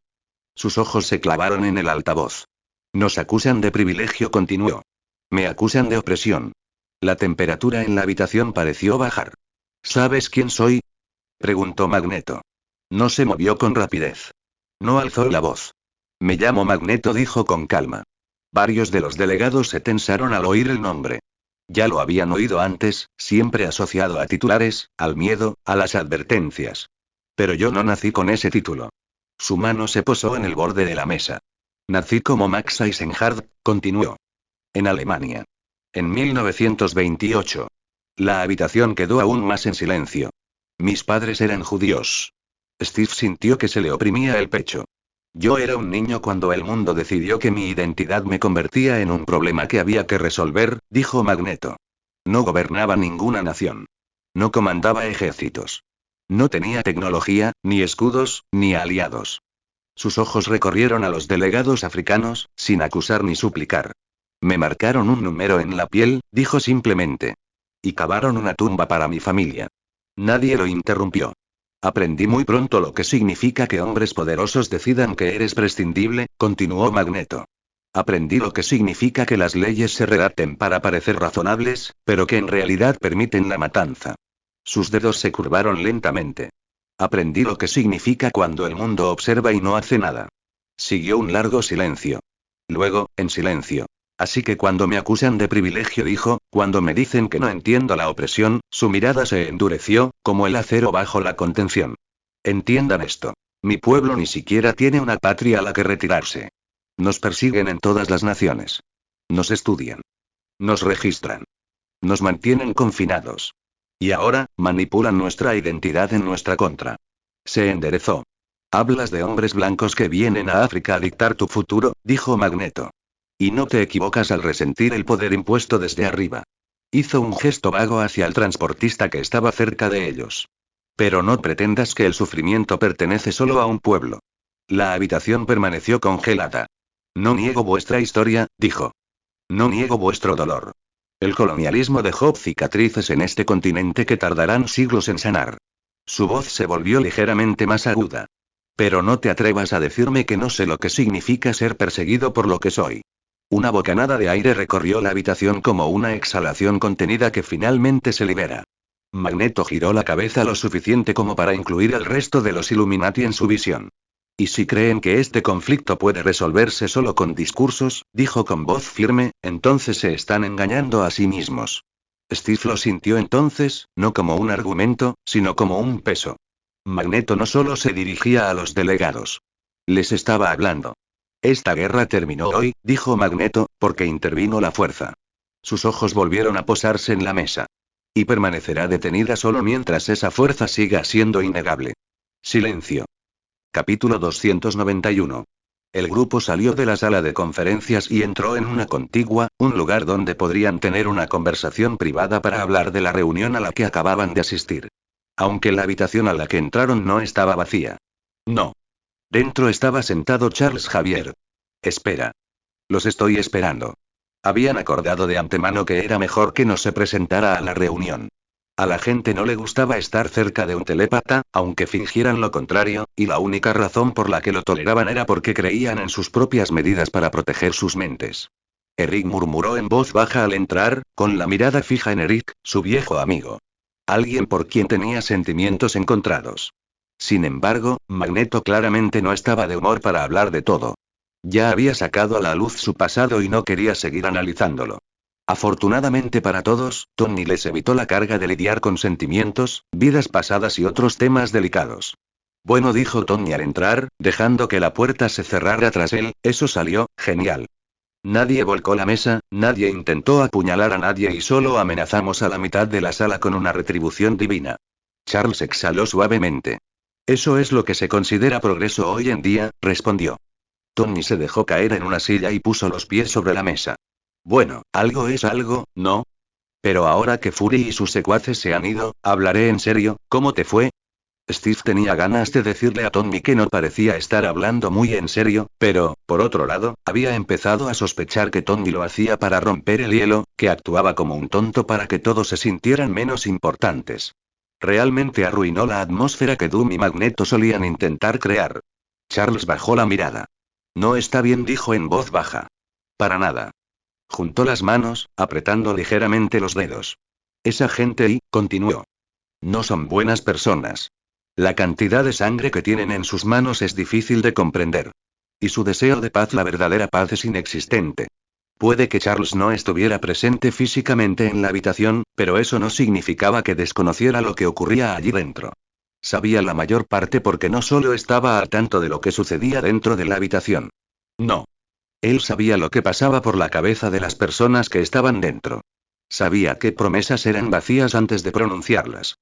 Sus ojos se clavaron en el altavoz. Nos acusan de privilegio, continuó. Me acusan de opresión. La temperatura en la habitación pareció bajar. ¿Sabes quién soy? Preguntó Magneto. No se movió con rapidez. No alzó la voz. Me llamo Magneto, dijo con calma. Varios de los delegados se tensaron al oír el nombre. Ya lo habían oído antes, siempre asociado a titulares, al miedo, a las advertencias. Pero yo no nací con ese título. Su mano se posó en el borde de la mesa. Nací como Max Eisenhardt, continuó. En Alemania. En 1928. La habitación quedó aún más en silencio. Mis padres eran judíos. Steve sintió que se le oprimía el pecho. Yo era un niño cuando el mundo decidió que mi identidad me convertía en un problema que había que resolver, dijo Magneto. No gobernaba ninguna nación. No comandaba ejércitos. No tenía tecnología, ni escudos, ni aliados. Sus ojos recorrieron a los delegados africanos, sin acusar ni suplicar. Me marcaron un número en la piel, dijo simplemente. Y cavaron una tumba para mi familia. Nadie lo interrumpió. Aprendí muy pronto lo que significa que hombres poderosos decidan que eres prescindible, continuó Magneto. Aprendí lo que significa que las leyes se redacten para parecer razonables, pero que en realidad permiten la matanza. Sus dedos se curvaron lentamente. Aprendí lo que significa cuando el mundo observa y no hace nada. Siguió un largo silencio. Luego, en silencio. Así que cuando me acusan de privilegio, dijo, cuando me dicen que no entiendo la opresión, su mirada se endureció, como el acero bajo la contención. Entiendan esto. Mi pueblo ni siquiera tiene una patria a la que retirarse. Nos persiguen en todas las naciones. Nos estudian. Nos registran. Nos mantienen confinados. Y ahora, manipulan nuestra identidad en nuestra contra. Se enderezó. Hablas de hombres blancos que vienen a África a dictar tu futuro, dijo Magneto. Y no te equivocas al resentir el poder impuesto desde arriba. Hizo un gesto vago hacia el transportista que estaba cerca de ellos. Pero no pretendas que el sufrimiento pertenece solo a un pueblo. La habitación permaneció congelada. No niego vuestra historia, dijo. No niego vuestro dolor. El colonialismo dejó cicatrices en este continente que tardarán siglos en sanar. Su voz se volvió ligeramente más aguda. Pero no te atrevas a decirme que no sé lo que significa ser perseguido por lo que soy. Una bocanada de aire recorrió la habitación como una exhalación contenida que finalmente se libera. Magneto giró la cabeza lo suficiente como para incluir al resto de los Illuminati en su visión. Y si creen que este conflicto puede resolverse solo con discursos, dijo con voz firme, entonces se están engañando a sí mismos. Steve lo sintió entonces, no como un argumento, sino como un peso. Magneto no solo se dirigía a los delegados. Les estaba hablando. Esta guerra terminó hoy, dijo Magneto, porque intervino la fuerza. Sus ojos volvieron a posarse en la mesa. Y permanecerá detenida solo mientras esa fuerza siga siendo innegable. Silencio. Capítulo 291. El grupo salió de la sala de conferencias y entró en una contigua, un lugar donde podrían tener una conversación privada para hablar de la reunión a la que acababan de asistir. Aunque la habitación a la que entraron no estaba vacía. No. Dentro estaba sentado Charles Xavier. Espera. Los estoy esperando. Habían acordado de antemano que era mejor que no se presentara a la reunión. A la gente no le gustaba estar cerca de un telépata, aunque fingieran lo contrario, y la única razón por la que lo toleraban era porque creían en sus propias medidas para proteger sus mentes. Eric murmuró en voz baja al entrar, con la mirada fija en Eric, su viejo amigo. Alguien por quien tenía sentimientos encontrados. Sin embargo, Magneto claramente no estaba de humor para hablar de todo. Ya había sacado a la luz su pasado y no quería seguir analizándolo. Afortunadamente para todos, Tony les evitó la carga de lidiar con sentimientos, vidas pasadas y otros temas delicados. Bueno, dijo Tony al entrar, dejando que la puerta se cerrara tras él, eso salió, genial. Nadie volcó la mesa, nadie intentó apuñalar a nadie y solo amenazamos a la mitad de la sala con una retribución divina. Charles exhaló suavemente. Eso es lo que se considera progreso hoy en día, respondió. Tony se dejó caer en una silla y puso los pies sobre la mesa. Bueno, algo es algo, ¿no? Pero ahora que Fury y sus secuaces se han ido, hablaré en serio, ¿cómo te fue? Steve tenía ganas de decirle a Tony que no parecía estar hablando muy en serio, pero, por otro lado, había empezado a sospechar que Tony lo hacía para romper el hielo, que actuaba como un tonto para que todos se sintieran menos importantes. Realmente arruinó la atmósfera que Doom y Magneto solían intentar crear. Charles bajó la mirada. No está bien, dijo en voz baja. Para nada. Juntó las manos, apretando ligeramente los dedos. Esa gente continuó. No son buenas personas. La cantidad de sangre que tienen en sus manos es difícil de comprender. Y su deseo de paz, la verdadera paz, es inexistente. Puede que Charles no estuviera presente físicamente en la habitación, pero eso no significaba que desconociera lo que ocurría allí dentro. Sabía la mayor parte porque no solo estaba al tanto de lo que sucedía dentro de la habitación. No. Él sabía lo que pasaba por la cabeza de las personas que estaban dentro. Sabía qué promesas eran vacías antes de pronunciarlas.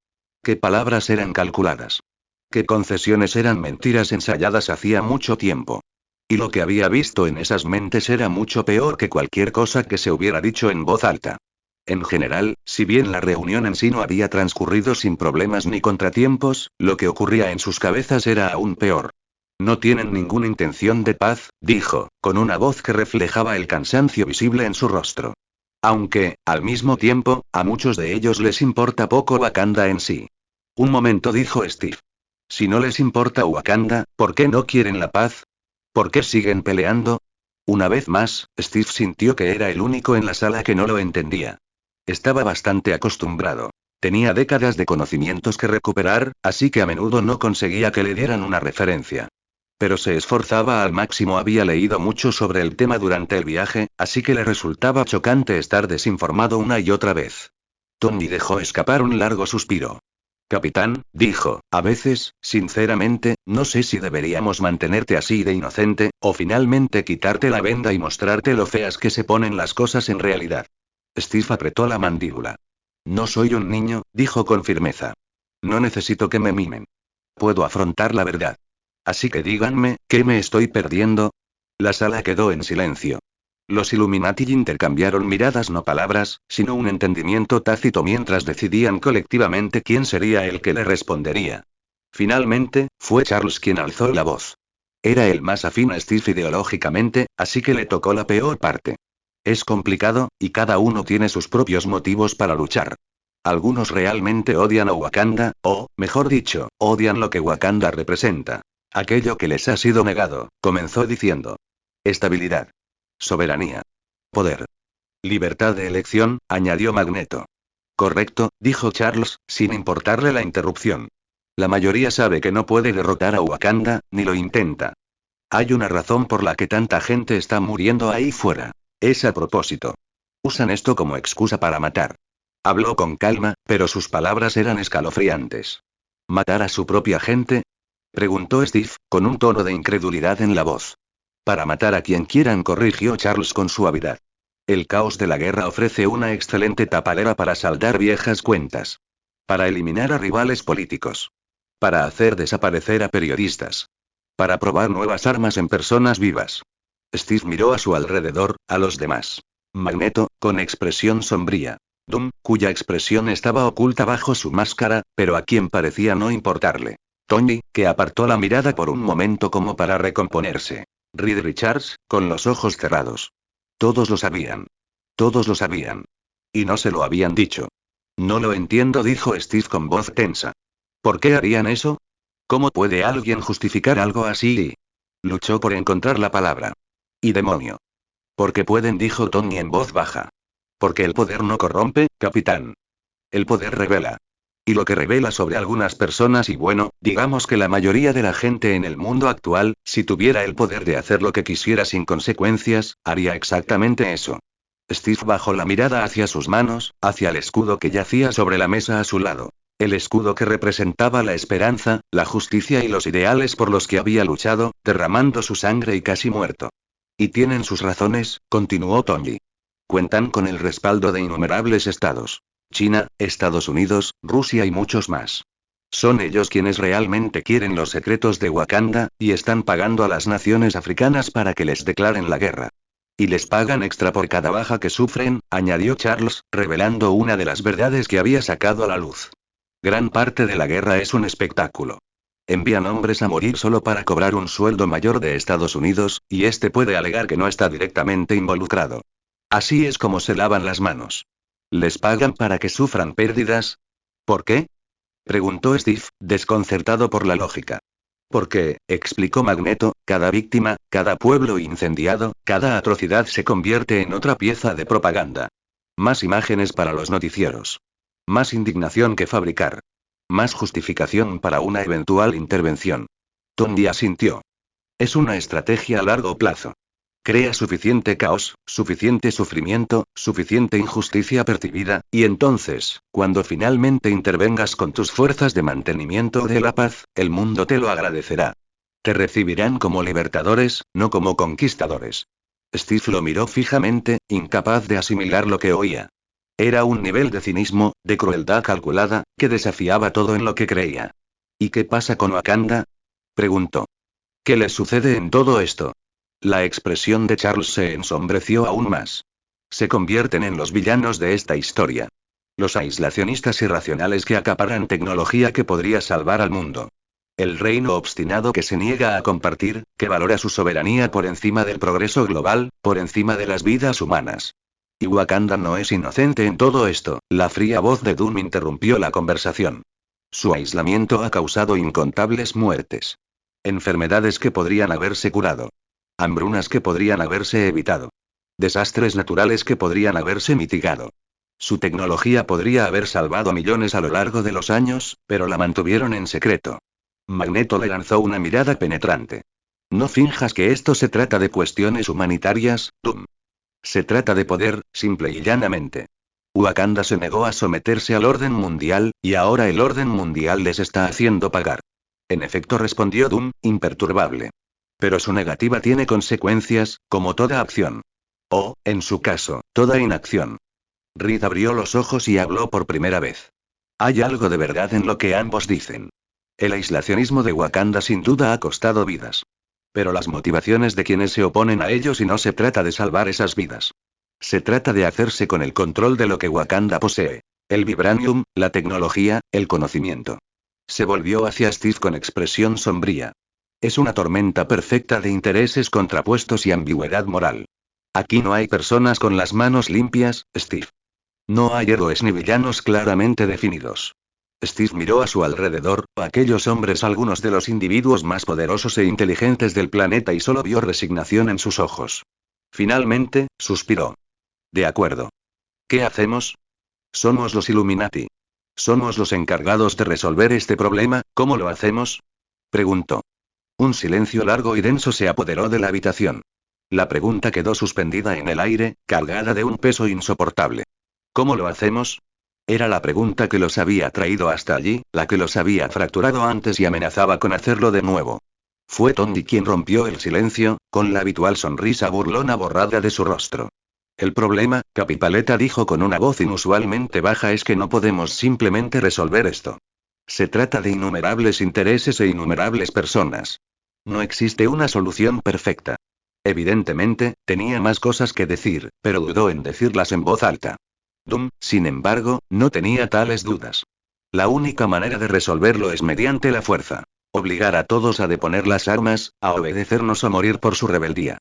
Qué palabras eran calculadas. Que concesiones eran mentiras ensayadas hacía mucho tiempo. Y lo que había visto en esas mentes era mucho peor que cualquier cosa que se hubiera dicho en voz alta. En general, si bien la reunión en sí no había transcurrido sin problemas ni contratiempos, lo que ocurría en sus cabezas era aún peor. No tienen ninguna intención de paz, dijo, con una voz que reflejaba el cansancio visible en su rostro. Aunque, al mismo tiempo, a muchos de ellos les importa poco Wakanda en sí. Un momento, dijo Steve. Si no les importa Wakanda, ¿por qué no quieren la paz? ¿Por qué siguen peleando? Una vez más, Steve sintió que era el único en la sala que no lo entendía. Estaba bastante acostumbrado. Tenía décadas de conocimientos que recuperar, así que a menudo no conseguía que le dieran una referencia. Pero se esforzaba al máximo, había leído mucho sobre el tema durante el viaje, así que le resultaba chocante estar desinformado una y otra vez. Tony dejó escapar un largo suspiro. Capitán, dijo, a veces, sinceramente, no sé si deberíamos mantenerte así de inocente, o finalmente quitarte la venda y mostrarte lo feas que se ponen las cosas en realidad. Steve apretó la mandíbula. No soy un niño, dijo con firmeza. No necesito que me mimen. Puedo afrontar la verdad. Así que díganme, ¿qué me estoy perdiendo? La sala quedó en silencio. Los Illuminati intercambiaron miradas, no palabras, sino un entendimiento tácito mientras decidían colectivamente quién sería el que le respondería. Finalmente, fue Charles quien alzó la voz. Era el más afín a Steve ideológicamente, así que le tocó la peor parte. Es complicado, y cada uno tiene sus propios motivos para luchar. Algunos realmente odian a Wakanda, o, mejor dicho, odian lo que Wakanda representa. Aquello que les ha sido negado, comenzó diciendo. Estabilidad. Soberanía. Poder. Libertad de elección, añadió Magneto. Correcto, dijo Charles, sin importarle la interrupción. La mayoría sabe que no puede derrotar a Wakanda, ni lo intenta. Hay una razón por la que tanta gente está muriendo ahí fuera. Es a propósito. Usan esto como excusa para matar. Habló con calma, pero sus palabras eran escalofriantes. ¿Matar a su propia gente? Preguntó Steve, con un tono de incredulidad en la voz. Para matar a quien quieran, corrigió Charles con suavidad. El caos de la guerra ofrece una excelente tapadera para saldar viejas cuentas. Para eliminar a rivales políticos. Para hacer desaparecer a periodistas. Para probar nuevas armas en personas vivas. Steve miró a su alrededor, a los demás. Magneto, con expresión sombría. Doom, cuya expresión estaba oculta bajo su máscara, pero a quien parecía no importarle. Tony, que apartó la mirada por un momento como para recomponerse. Reed Richards, con los ojos cerrados. Todos lo sabían. Todos lo sabían. Y no se lo habían dicho. No lo entiendo, dijo Steve con voz tensa. ¿Por qué harían eso? ¿Cómo puede alguien justificar algo así? Luchó por encontrar la palabra. Y demonio. Porque pueden, dijo Tony en voz baja. Porque el poder no corrompe, capitán. El poder revela. Y lo que revela sobre algunas personas, y bueno, digamos que la mayoría de la gente en el mundo actual, si tuviera el poder de hacer lo que quisiera sin consecuencias, haría exactamente eso. Steve bajó la mirada hacia sus manos, hacia el escudo que yacía sobre la mesa a su lado. El escudo que representaba la esperanza, la justicia y los ideales por los que había luchado, derramando su sangre y casi muerto. Y tienen sus razones, continuó Tony. Cuentan con el respaldo de innumerables estados. China, Estados Unidos, Rusia y muchos más. Son ellos quienes realmente quieren los secretos de Wakanda, y están pagando a las naciones africanas para que les declaren la guerra. Y les pagan extra por cada baja que sufren, añadió Charles, revelando una de las verdades que había sacado a la luz. Gran parte de la guerra es un espectáculo. Envían hombres a morir solo para cobrar un sueldo mayor de Estados Unidos, y este puede alegar que no está directamente involucrado. Así es como se lavan las manos. ¿Les pagan para que sufran pérdidas? ¿Por qué? Preguntó Steve, desconcertado por la lógica. Porque, explicó Magneto, cada víctima, cada pueblo incendiado, cada atrocidad se convierte en otra pieza de propaganda. Más imágenes para los noticieros. Más indignación que fabricar. Más justificación para una eventual intervención. Tony asintió. Es una estrategia a largo plazo. Crea suficiente caos, suficiente sufrimiento, suficiente injusticia percibida, y entonces, cuando finalmente intervengas con tus fuerzas de mantenimiento de la paz, el mundo te lo agradecerá. Te recibirán como libertadores, no como conquistadores. Steve lo miró fijamente, incapaz de asimilar lo que oía. Era un nivel de cinismo, de crueldad calculada, que desafiaba todo en lo que creía. ¿Y qué pasa con Wakanda? Preguntó. ¿Qué le sucede en todo esto? La expresión de Charles se ensombreció aún más. Se convierten en los villanos de esta historia. Los aislacionistas irracionales que acaparan tecnología que podría salvar al mundo. El reino obstinado que se niega a compartir, que valora su soberanía por encima del progreso global, por encima de las vidas humanas. Y Wakanda no es inocente en todo esto, la fría voz de Doom interrumpió la conversación. Su aislamiento ha causado incontables muertes. Enfermedades que podrían haberse curado. Hambrunas que podrían haberse evitado. Desastres naturales que podrían haberse mitigado. Su tecnología podría haber salvado a millones a lo largo de los años, pero la mantuvieron en secreto. Magneto le lanzó una mirada penetrante. No finjas que esto se trata de cuestiones humanitarias, Doom. Se trata de poder, simple y llanamente. Wakanda se negó a someterse al orden mundial, y ahora el orden mundial les está haciendo pagar. En efecto, respondió Doom, imperturbable. Pero su negativa tiene consecuencias, como toda acción. O, en su caso, toda inacción. Reed abrió los ojos y habló por primera vez. Hay algo de verdad en lo que ambos dicen. El aislacionismo de Wakanda sin duda ha costado vidas. Pero las motivaciones de quienes se oponen a ellos y no se trata de salvar esas vidas. Se trata de hacerse con el control de lo que Wakanda posee. El vibranium, la tecnología, el conocimiento. Se volvió hacia Steve con expresión sombría. Es una tormenta perfecta de intereses contrapuestos y ambigüedad moral. Aquí no hay personas con las manos limpias, Steve. No hay héroes ni villanos claramente definidos. Steve miró a su alrededor, a aquellos hombres, algunos de los individuos más poderosos e inteligentes del planeta, y solo vio resignación en sus ojos. Finalmente, suspiró. De acuerdo. ¿Qué hacemos? Somos los Illuminati. Somos los encargados de resolver este problema, ¿cómo lo hacemos? Preguntó. Un silencio largo y denso se apoderó de la habitación. La pregunta quedó suspendida en el aire, cargada de un peso insoportable. ¿Cómo lo hacemos? Era la pregunta que los había traído hasta allí, la que los había fracturado antes y amenazaba con hacerlo de nuevo. Fue Tony quien rompió el silencio, con la habitual sonrisa burlona borrada de su rostro. El problema, Capipaleta dijo con una voz inusualmente baja, es que no podemos simplemente resolver esto. Se trata de innumerables intereses e innumerables personas. No existe una solución perfecta. Evidentemente, tenía más cosas que decir, pero dudó en decirlas en voz alta. Doom, sin embargo, no tenía tales dudas. La única manera de resolverlo es mediante la fuerza. Obligar a todos a deponer las armas, a obedecernos o morir por su rebeldía.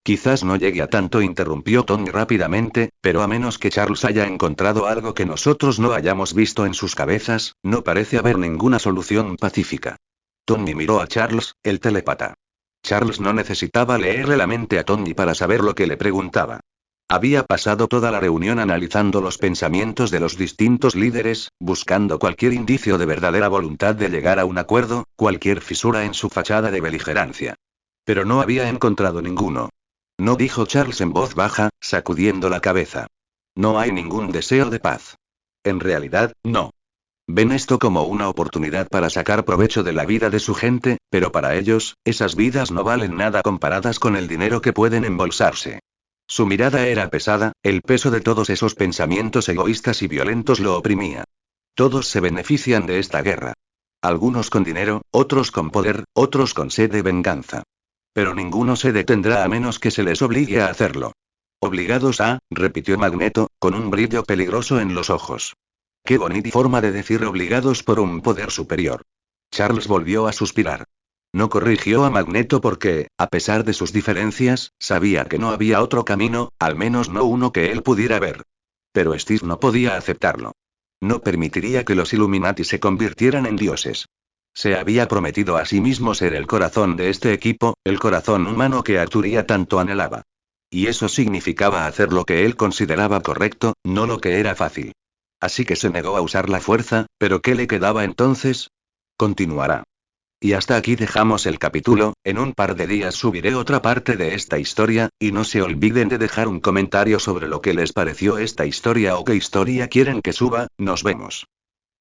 Quizás no llegue a tanto, interrumpió Tony rápidamente, pero a menos que Charles haya encontrado algo que nosotros no hayamos visto en sus cabezas, no parece haber ninguna solución pacífica. Tony miró a Charles, el telépata. Charles no necesitaba leerle la mente a Tony para saber lo que le preguntaba. Había pasado toda la reunión analizando los pensamientos de los distintos líderes, buscando cualquier indicio de verdadera voluntad de llegar a un acuerdo, cualquier fisura en su fachada de beligerancia. Pero no había encontrado ninguno. No, dijo Charles en voz baja, sacudiendo la cabeza. No hay ningún deseo de paz. En realidad, no. Ven esto como una oportunidad para sacar provecho de la vida de su gente, pero para ellos, esas vidas no valen nada comparadas con el dinero que pueden embolsarse. Su mirada era pesada, el peso de todos esos pensamientos egoístas y violentos lo oprimía. Todos se benefician de esta guerra. Algunos con dinero, otros con poder, otros con sed de venganza. Pero ninguno se detendrá a menos que se les obligue a hacerlo. Obligados a, repitió Magneto, con un brillo peligroso en los ojos. Qué bonita forma de decir obligados por un poder superior. Charles volvió a suspirar. No corrigió a Magneto porque, a pesar de sus diferencias, sabía que no había otro camino, al menos no uno que él pudiera ver. Pero Steve no podía aceptarlo. No permitiría que los Illuminati se convirtieran en dioses. Se había prometido a sí mismo ser el corazón de este equipo, el corazón humano que Arturia tanto anhelaba. Y eso significaba hacer lo que él consideraba correcto, no lo que era fácil. Así que se negó a usar la fuerza, pero ¿qué le quedaba entonces? Continuará. Y hasta aquí dejamos el capítulo. En un par de días subiré otra parte de esta historia, y no se olviden de dejar un comentario sobre lo que les pareció esta historia o qué historia quieren que suba. Nos vemos.